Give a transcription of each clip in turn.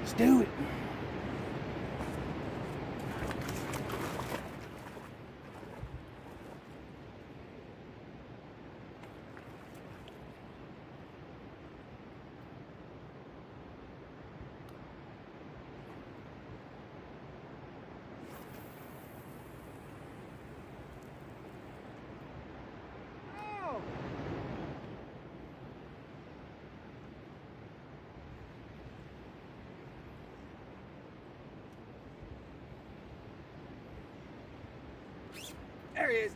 Let's do it. There he is.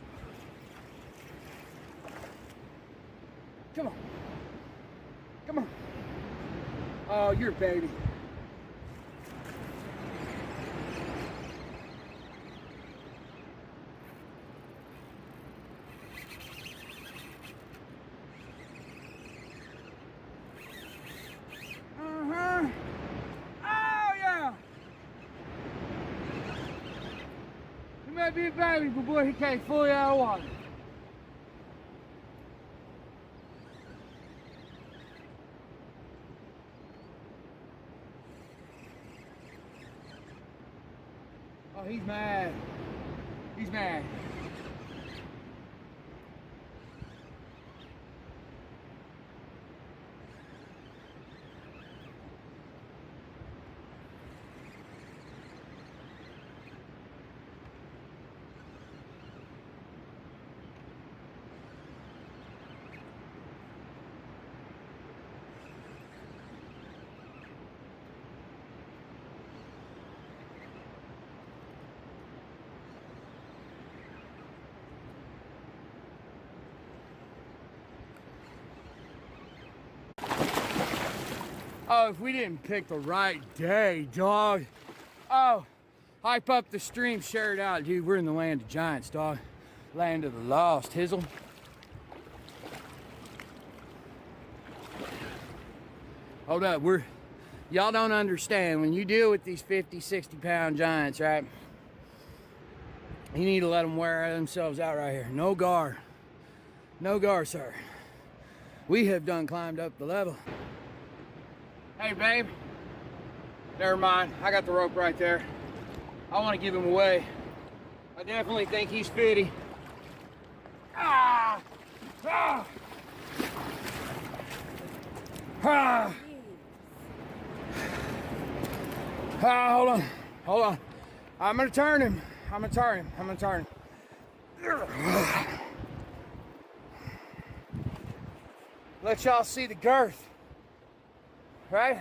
Come on. Come on. Oh, you're a baby. Uh-huh. Oh, yeah. He might be a baby, but boy, he came fully out of water. Oh, he's mad. He's mad. Oh, if we didn't pick the right day, dog. Oh, hype up the stream, share it out, dude. We're in the land of giants, dog. Land of the lost, Hizzle. Hold up, y'all don't understand. When you deal with these 50, 60-pound giants, right? You need to let them wear themselves out right here. No gar. No gar, sir. We have done climbed up the level. Hey, babe. Never mind. I got the rope right there. I want to give him away. I definitely think he's fitty. Ah! Ah! Ah! Ah, hold on. Hold on. I'm going to turn him. I'm going to turn him. I'm going to turn him. Let y'all see the girth. Right?